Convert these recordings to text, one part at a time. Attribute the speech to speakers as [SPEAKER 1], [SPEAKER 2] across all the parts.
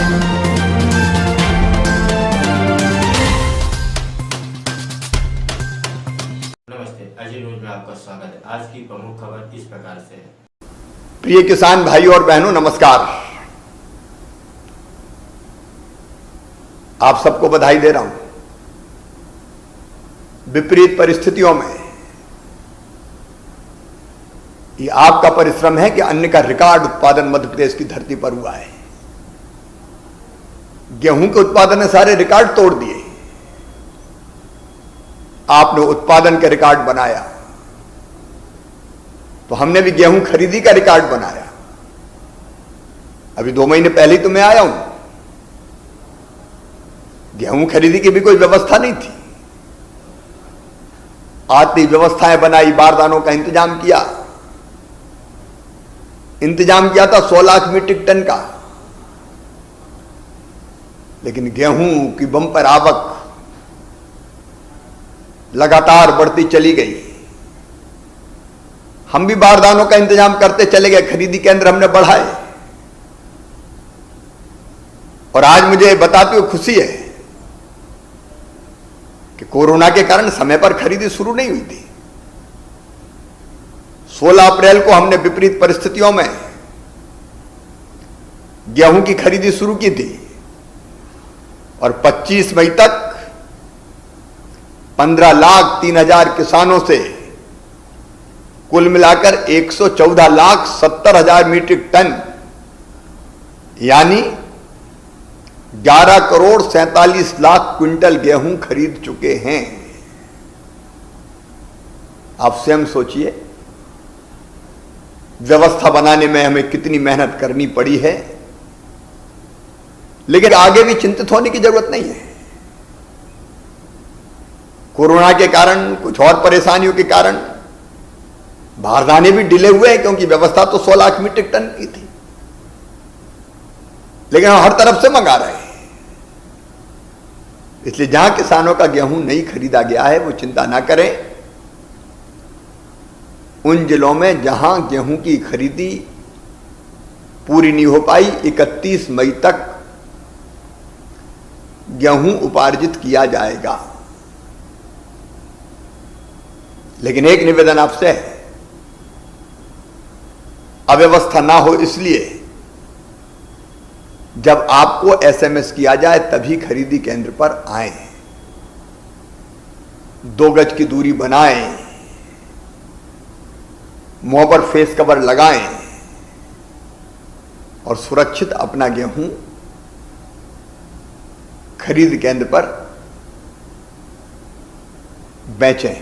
[SPEAKER 1] नमस्ते, अजी न्यूज में आपका स्वागत है। आज की प्रमुख खबर इस प्रकार से है।
[SPEAKER 2] प्रिय किसान भाइयों और बहनों, नमस्कार। आप सबको बधाई दे रहा हूं। विपरीत परिस्थितियों में ये आपका परिश्रम है कि अन्न का रिकॉर्ड उत्पादन मध्य प्रदेश की धरती पर हुआ है। गेहूं के उत्पादन ने सारे रिकॉर्ड तोड़ दिए। आपने उत्पादन का रिकॉर्ड बनाया, तो हमने भी गेहूं खरीदी का रिकॉर्ड बनाया। अभी 2 महीने पहले ही तो मैं आया हूं। गेहूं खरीदी की भी कोई व्यवस्था नहीं थी। आती व्यवस्थाएं बनाई, बारदानों का इंतजाम किया था 100 लाख मीट्रिक टन का। लेकिन गेहूं की बंपर आवक लगातार बढ़ती चली गई। हम भी बारदानों का इंतजाम करते चले गए, खरीदी केंद्र हमने बढ़ाए। और आज मुझे बताते हुए खुशी है कि कोरोना के कारण समय पर खरीदी शुरू नहीं हुई थी। 16 अप्रैल को हमने विपरीत परिस्थितियों में गेहूं की खरीदी शुरू की थी और 25 मई तक 15,03,000 किसानों से कुल मिलाकर 114,70,000 मीट्रिक टन यानी 11,47,00,000 क्विंटल गेहूं खरीद चुके हैं। आप स्वयं सोचिए, व्यवस्था बनाने में हमें कितनी मेहनत करनी पड़ी है। लेकिन आगे भी चिंतित होने की जरूरत नहीं है। कोरोना के कारण, कुछ और परेशानियों के कारण बारदाने भी डिले हुए हैं, क्योंकि व्यवस्था तो 100 लाख मीट्रिक टन की थी। लेकिन हम हर तरफ से मंगा रहे हैं। इसलिए जहां किसानों का गेहूं नहीं खरीदा गया है वो चिंता ना करें। उन जिलों में जहां गेहूं की खरीदी पूरी नहीं हो पाई, 31 मई तक गेहूं उपार्जित किया जाएगा। लेकिन एक निवेदन आपसे है, अव्यवस्था ना हो इसलिए जब आपको एसएमएस किया जाए तभी खरीदी केंद्र पर आएं। 2 गज की दूरी बनाएं, मुंह पर फेस कवर लगाएं और सुरक्षित अपना गेहूं खरीद केंद्र पर बेचें।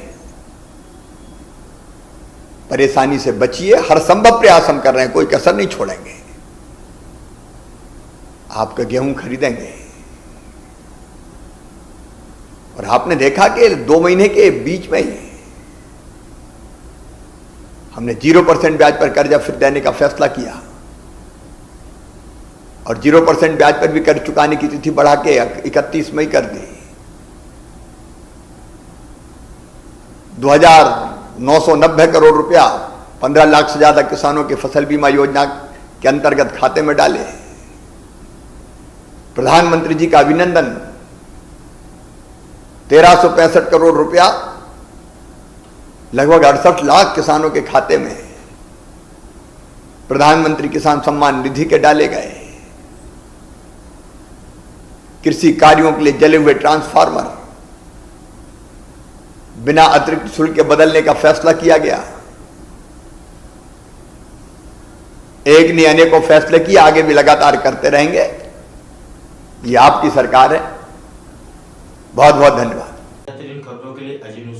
[SPEAKER 2] परेशानी से बचिए। हर संभव प्रयास हम कर रहे हैं, कोई कसर नहीं छोड़ेंगे। आपका गेहूं खरीदेंगे। और आपने देखा कि 2 महीने के बीच में ही हमने 0% ब्याज पर कर्जा फिर देने का फैसला किया और 0% ब्याज पर भी कर्ज चुकाने की तिथि बढ़ा के 31 मई कर दी। 2,990 करोड़ रुपया 15 लाख से ज्यादा किसानों के फसल बीमा योजना के अंतर्गत खाते में डाले। प्रधानमंत्री जी का अभिनंदन। 1,365 करोड़ रुपया लगभग 68 लाख किसानों के खाते में प्रधानमंत्री किसान सम्मान निधि के डाले गए। कृषि कार्यों के लिए जले हुए ट्रांसफार्मर बिना अतिरिक्त शुल्क के बदलने का फैसला किया गया। एक नहीं अनेकों फैसले किए, आगे भी लगातार करते रहेंगे। ये आपकी सरकार है। बहुत बहुत धन्यवाद।
[SPEAKER 1] बेहतरीन खबरों के लिए अजी न्यूज